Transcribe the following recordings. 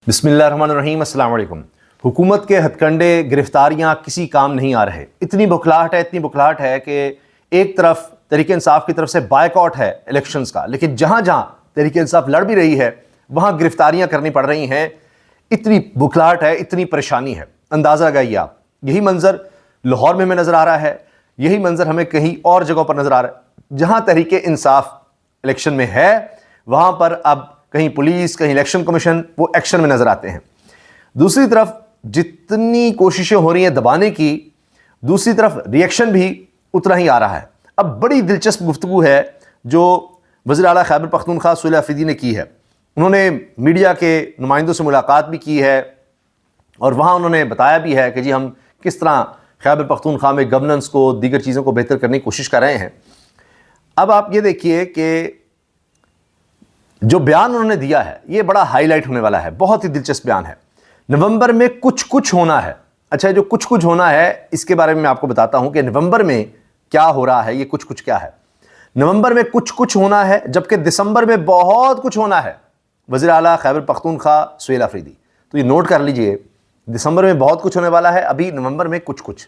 बिस्मिल्लाहिर्रहमानिर्रहीम, अस्सलाम वालेकुम। हुकूमत के हथकंडे गिरफ्तारियां किसी काम नहीं आ रहे। इतनी बुखलाहट है कि एक तरफ तहरीक इंसाफ की तरफ से बायकॉट है इलेक्शंस का, लेकिन जहां जहां तहरीक इंसाफ लड़ भी रही है वहां गिरफ्तारियां करनी पड़ रही हैं। इतनी बुखलाहट है, इतनी परेशानी है। अंदाज़ा लगाइए आप, यही मंजर लाहौर में हमें नज़र आ रहा है, यही मंजर हमें कहीं और जगहों पर नज़र आ रहा है। जहां तहरीक इंसाफ इलेक्शन में है वहां पर अब कहीं पुलिस, कहीं इलेक्शन कमीशन वो एक्शन में नजर आते हैं। दूसरी तरफ जितनी कोशिशें हो रही हैं दबाने की, दूसरी तरफ रिएक्शन भी उतना ही आ रहा है। अब बड़ी दिलचस्प गुफ्तगू है जो वज़ीर आला खैबर पख्तूनख्वा सुहेल अफरीदी ने की है। उन्होंने मीडिया के नुमाइंदों से मुलाकात भी की है और वहाँ उन्होंने बताया भी है कि जी हम किस तरह खैबर पख्तूनख्वा में गवर्नेंस को, दीगर चीज़ों को बेहतर करने की कोशिश कर रहे हैं। अब आप ये देखिए कि जो बयान उन्होंने दिया है ये बड़ा हाईलाइट होने वाला है, बहुत ही दिलचस्प बयान है। नवंबर में कुछ होना है। अच्छा, जो कुछ होना है इसके बारे में मैं आपको बताता हूं कि नवंबर में क्या हो रहा है। ये कुछ क्या है? नवंबर में कुछ होना है, जबकि दिसंबर में बहुत कुछ होना है। वज़ीर आला खैबर पख्तूनख्वा सुहेल अफरीदी, तो ये नोट कर लीजिए, दिसंबर में बहुत कुछ होने वाला है, अभी नवंबर में कुछ।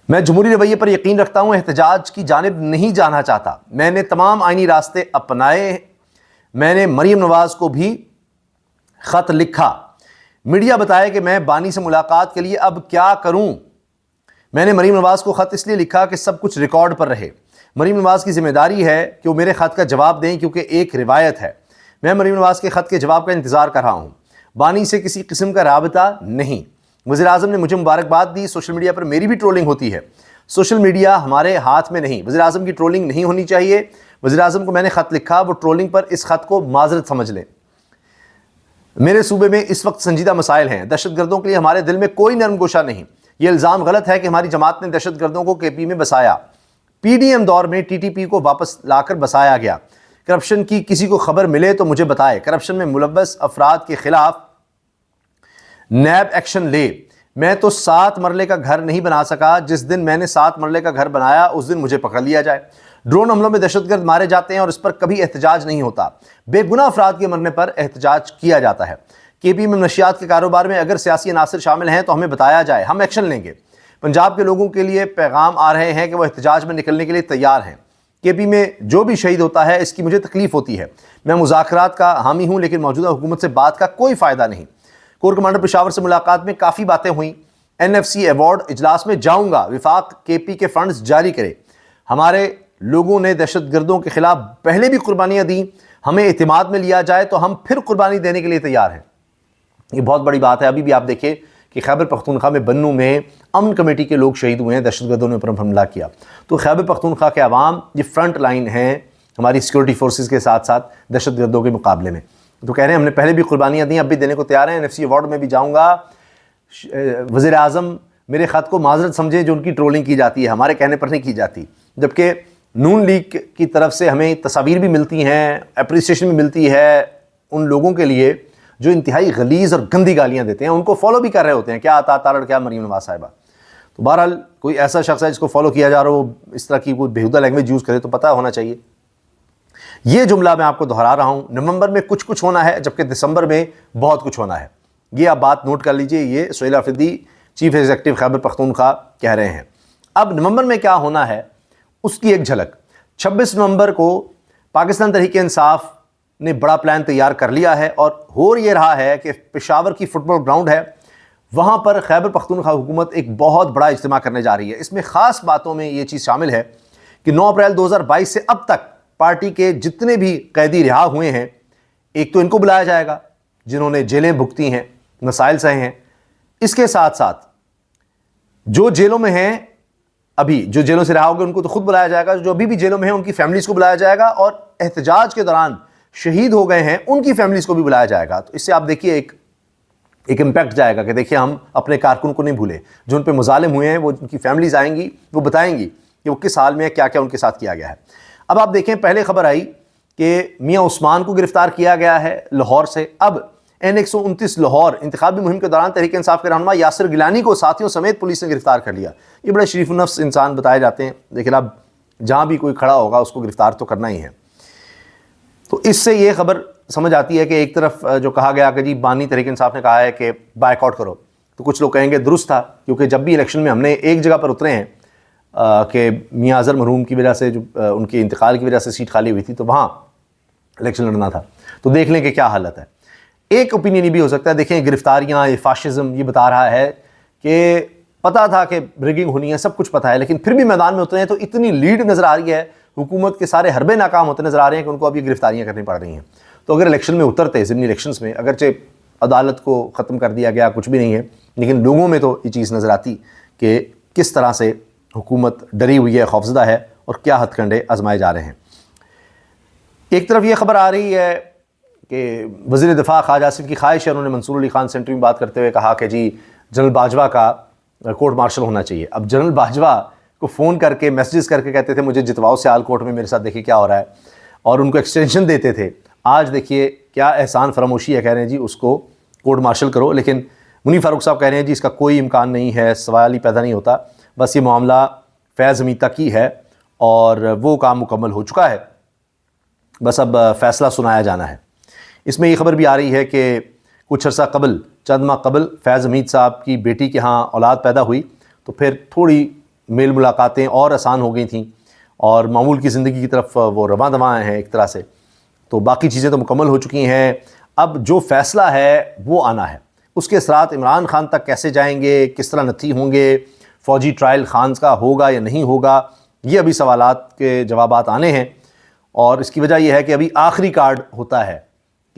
मैं जमहूरी रवैये पर यकीन रखता हूं, एहतजाज की जानिब नहीं जाना चाहता। मैंने तमाम आईनी रास्ते अपनाए। मैंने मरीम नवाज को भी ख़त लिखा। मीडिया बताया कि मैं बानी से मुलाकात के लिए अब क्या करूं। मैंने मरीम नवाज को ख़त इसलिए लिखा कि सब कुछ रिकॉर्ड पर रहे। मरीम नवाज की जिम्मेदारी है कि वो मेरे ख़त का जवाब दें, क्योंकि एक रिवायत है। मैं मरीम नवाज के ख़त के जवाब का इंतज़ार कर रहा हूँ। बानी से किसी किस्म का राबता नहीं। वज़ीर आज़म ने मुझे मुबारकबाद दी। सोशल मीडिया पर मेरी भी ट्रोलिंग होती है। सोशल मीडिया हमारे हाथ में नहीं। वज़ीर आज़म की ट्रोलिंग नहीं होनी चाहिए। वज़ीर आज़म को मैंने ख़त लिखा, वो ट्रोलिंग पर इस ख़त को माजरत समझ लें। मेरे सूबे में इस वक्त संजीदा मसाइल हैं। दहशतगर्दों के लिए हमारे दिल में कोई नरम गोशा नहीं। ये इल्ज़ाम गलत है कि हमारी जमात ने दहशतगर्दों को KP में बसाया। PDM दौर में TTP को वापस लाकर बसाया गया। करप्शन की किसी को खबर मिले तो मुझे बताए। करप्शन में मुलव्वस अफराद के खिलाफ नैब एक्शन ले। मैं तो 7 मरले का घर नहीं बना सका। जिस दिन मैंने 7 मरले का घर बनाया उस दिन मुझे पकड़ लिया जाए। ड्रोन हमलों में दहशतगर्द मारे जाते हैं और इस पर कभी एहतजाज नहीं होता। बेगुनाह अफराद के मरने पर एहतजाज किया जाता है। KP में नशियात के कारोबार में अगर सियासी अनासर शामिल हैं तो हमें बताया जाए, हम एक्शन लेंगे। पंजाब के लोगों के लिए पैगाम आ रहे हैं कि वो एहतजाज में निकलने के लिए तैयार हैं। KP में जो भी शहीद होता है इसकी मुझे तकलीफ होती है। मैं मुज़ाकरात का हामी हूँ, लेकिन मौजूदा हुकूमत से बात का कोई फ़ायदा नहीं। कोर कमांडर पेशावर से मुलाकात में काफ़ी बातें हुई। NFC अवार्ड इजलास में जाऊँगा। विफाक KP के फंड्स जारी करे। हमारे लोगों ने दहशतगर्दों के खिलाफ पहले भी कुर्बानियां दी। हमें एतमाद में लिया जाए तो हम फिर कुर्बानी देने के लिए तैयार हैं। ये बहुत बड़ी बात है। अभी भी आप देखिए कि खैबर पख्तूनख्वा में बन्नू में अमन कमेटी के लोग शहीद हुए हैं, दहशतगर्दों ने पर हमला किया। तो खैबर पख्तूनख्वा के अवाम ये फ्रंट लाइन है हमारी सिक्योरिटी फोर्सेस के साथ साथ दहशतगर्दों के मुकाबले में। तो कह रहे हैं हमने पहले भी कुर्बानियाँ दी, अब भी देने को तैयार हैं। NFC अवार्ड में भी जाऊँगा। वज़ीर आज़म मेरे ख़त को माजरत समझे, जो उनकी ट्रोलिंग की जाती है, हमारे कहने पर नहीं की जाती। जबकि नून लीग की तरफ से हमें तस्वीर भी मिलती हैं, अप्रिसिएशन भी मिलती है उन लोगों के लिए जो इंतहाई गलीज़ और गंदी गालियां देते हैं। उनको फॉलो भी कर रहे होते हैं, क्या आता तारड़, क्या मरीम नवाज साहिबा। तो बहरहाल कोई ऐसा शख्स है जिसको फॉलो किया जा रहा हो, इस तरह की कोई बेहुदा लैंग्वेज यूज़ करे तो पता होना चाहिए। ये जुमला मैं आपको दोहरा रहा हूँ, नवंबर में कुछ होना है, जबकि दिसंबर में बहुत कुछ होना है। ये आप बात नोट कर लीजिए। ये सुहेल अफरीदी चीफ एग्जीक्यूटिव खैबर पख्तूनख्वा कह रहे हैं। अब नवंबर में क्या होना है उसकी एक झलक। 26 नवंबर को पाकिस्तान तहरीक इंसाफ ने बड़ा प्लान तैयार कर लिया है और हो ये रहा है कि पेशावर की फुटबॉल ग्राउंड है, वहाँ पर खैबर पख्तूनख्वा हुकूमत एक बहुत बड़ा इज्तिमा करने जा रही है। इसमें ख़ास बातों में ये चीज़ शामिल है कि 9 अप्रैल 2022 से अब तक पार्टी के जितने भी कैदी रिहा हुए हैं, एक तो इनको बुलाया जाएगा जिन्होंने जेलें भुगती हैं, मसाइल सहे हैं। इसके साथ साथ जो जेलों में हैं, अभी जो जेलों से रहा होगा उनको तो खुद बुलाया जाएगा। जो अभी भी जेलों में हैं उनकी फैमिलीज़ को बुलाया जाएगा और एहतजाज के दौरान शहीद हो गए हैं उनकी फैमिलीज़ को भी बुलाया जाएगा। तो इससे आप देखिए एक इम्पैक्ट जाएगा कि देखिए हम अपने कारकुन को नहीं भूले। जो उन पर मुजालिम हुए हैं वो उनकी फैमिलीज़ आएंगी, वो बताएंगी कि वो किस हाल में है, क्या क्या उनके साथ किया गया है। अब आप देखें, पहले खबर आई कि मियाँ उस्मान को गिरफ्तार किया गया है लाहौर से। अब N129 लाहौर इंतखाबी मुहिम के दौरान तहरीक इंसाफ के रहनुमा यासिर गिलानी को साथियों समेत पुलिस ने गिरफ्तार कर लिया। ये बड़े शरीफ-उन-नफ्स इंसान बताए जाते हैं, लेकिन अब जहाँ भी कोई खड़ा होगा उसको गिरफ्तार तो करना ही है। تو اس سے یہ خبر سمجھ آتی ہے کہ ایک طرف جو کہا گیا کہ جی بانی تحریک انصاف نے کہا ہے کہ بائیک آؤٹ کرو، تو کچھ لوگ کہیں گے درست تھا، کیونکہ جب بھی الیکشن میں ہم نے ایک جگہ پر اترے ہیں کہ میاں اظہر مرحوم کی وجہ سے جو ان کے انتقال کی وجہ سے سیٹ خالی ہوئی تھی، تو وہاں الیکشن لڑنا تھا، تو دیکھ لیں کہ کیا حالت ہے۔ ایک اوپینین یہ بھی ہو سکتا ہے، دیکھیں گرفتاریاں، یہ فاشزم یہ بتا رہا ہے کہ پتہ تھا کہ ریگنگ ہونی ہے، سب کچھ پتہ ہے، لیکن پھر بھی میدان میں اترے ہیں تو اتنی لیڈ نظر آ رہی ہے، حکومت کے سارے حربے ناکام ہوتے نظر آ رہے ہیں کہ ان کو اب یہ گرفتاریاں کرنی پڑ رہی ہیں۔ تو اگر الیکشن میں اترتے، ضمنی الیکشنز میں، اگرچہ عدالت کو ختم کر دیا گیا، کچھ بھی نہیں ہے، لیکن لوگوں میں تو یہ چیز نظر آتی کہ کس طرح سے حکومت ڈری ہوئی ہے، خوفزدہ ہے، اور کیا ہتھ کنڈے آزمائے جا رہے ہیں۔ ایک طرف یہ خبر آ رہی ہے کہ وزیر دفاع خواجہ آصف کی خواہش ہے، انہوں نے منصور علی خان سے انٹرویو میں بات کرتے ہوئے کہا کہ جی جنرل باجوہ کا کورٹ مارشل ہونا چاہیے۔ اب جنرل باجوہ کو فون کر کے میسیجز کر کے کہتے تھے مجھے جتواؤ سیال کورٹ میں، میرے ساتھ دیکھیے کیا ہو رہا ہے، اور ان کو ایکسٹینشن دیتے تھے۔ آج دیکھیے کیا احسان فراموشی ہے، کہہ رہے ہیں جی اس کو کورٹ مارشل کرو، لیکن منی فاروق صاحب کہہ رہے ہیں جی اس کا کوئی امکان نہیں ہے، سوال ہی پیدا نہیں ہوتا، بس یہ معاملہ فیض حمید تک ہی ہے اور وہ کام مکمل ہو چکا ہے، بس اب فیصلہ سنایا جانا ہے۔ اس میں یہ خبر بھی آ رہی ہے کہ کچھ عرصہ قبل، چند ماہ قبل، فیض حمید صاحب کی بیٹی کے ہاں اولاد پیدا ہوئی، تو پھر تھوڑی میل ملاقاتیں اور آسان ہو گئی تھیں اور معمول کی زندگی کی طرف وہ رواں دواں ہیں ایک طرح سے، تو باقی چیزیں تو مکمل ہو چکی ہیں۔ اب جو فیصلہ ہے وہ آنا ہے، اس کے اثرات عمران خان تک کیسے جائیں گے، کس طرح نتھی ہوں گے، فوجی ٹرائل خان کا ہوگا یا نہیں ہوگا، یہ ابھی سوالات کے جوابات آنے ہیں۔ اور اس کی وجہ یہ ہے کہ ابھی آخری کارڈ ہوتا ہے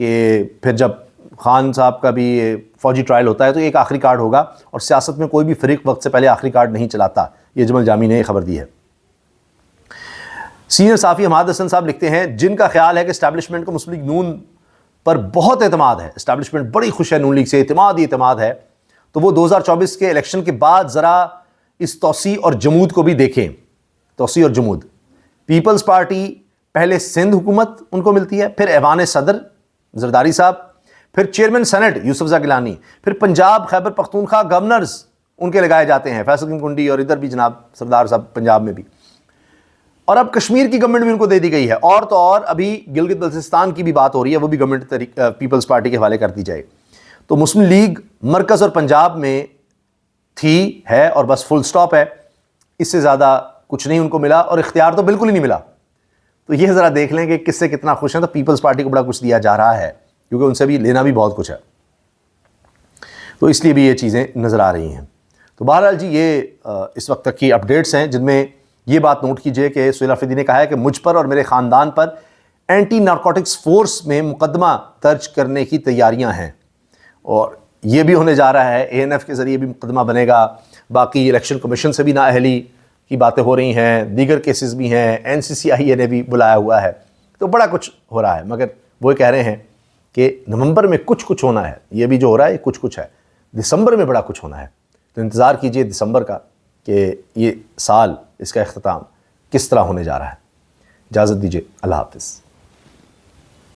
کہ پھر جب خان صاحب کا بھی فوجی ٹرائل ہوتا ہے تو ایک آخری کارڈ ہوگا، اور سیاست میں کوئی بھی فریق وقت سے پہلے آخری کارڈ نہیں چلاتا، یہ اجمل جامی نے یہ خبر دی ہے۔ سینئر صحافی حماد حسن صاحب لکھتے ہیں جن کا خیال ہے کہ اسٹیبلشمنٹ کو مسلم لیگ نون پر بہت اعتماد ہے، اسٹیبلشمنٹ بڑی خوش ہے نون لیگ سے، اعتماد ہی اعتماد ہے، تو وہ 2024 کے الیکشن کے بعد ذرا اس توسیع اور جمود کو بھی دیکھیں۔ توسیع اور جمود، پیپلز پارٹی پہلے سندھ حکومت ان کو ملتی ہے، پھر ایوان صدر زرداری صاحب، پھر چیئرمین سینٹ یوسفزئی گیلانی، پھر پنجاب خیبر پختونخوا گورنرز ان کے لگائے جاتے ہیں، فیصل کن کنڈی، اور ادھر بھی جناب سردار صاحب پنجاب میں بھی، اور اب کشمیر کی گورنمنٹ بھی ان کو دے دی گئی ہے، اور تو اور ابھی گلگت بلتستان کی بھی بات ہو رہی ہے، وہ بھی گورنمنٹ پیپلز پارٹی کے حوالے کر دی جائے۔ تو مسلم لیگ مرکز اور پنجاب میں تھی، ہے، اور بس فل سٹاپ ہے، اس سے زیادہ کچھ نہیں ان کو ملا، اور اختیار تو بالکل ہی نہیں ملا۔ تو یہ ذرا دیکھ لیں کہ کس سے کتنا خوش ہیں، تو پیپلز پارٹی کو بڑا کچھ دیا جا رہا ہے، کیونکہ ان سے بھی لینا بھی بہت کچھ ہے، تو اس لیے بھی یہ چیزیں نظر آ رہی ہیں۔ تو بہرحال جی یہ اس وقت تک کی اپڈیٹس ہیں، جن میں یہ بات نوٹ کیجئے کہ سہیل آفریدی نے کہا ہے کہ مجھ پر اور میرے خاندان پر اینٹی نارکوٹکس فورس میں مقدمہ درج کرنے کی تیاریاں ہیں، اور یہ بھی ہونے جا رہا ہے، اے این ایف کے ذریعے بھی مقدمہ بنے گا، باقی الیکشن کمیشن سے بھی نااہلی کی باتیں ہو رہی ہیں، دیگر کیسز بھی ہیں، این سی سی آئی اے نے بھی بلایا ہوا ہے، تو بڑا کچھ ہو رہا ہے، مگر وہ کہہ رہے ہیں کہ نومبر میں کچھ ہونا ہے، یہ بھی جو ہو رہا ہے یہ کچھ ہے، دسمبر میں بڑا کچھ ہونا ہے، تو انتظار کیجئے دسمبر کا کہ یہ سال، اس کا اختتام کس طرح ہونے جا رہا ہے۔ اجازت دیجیے، اللہ حافظ۔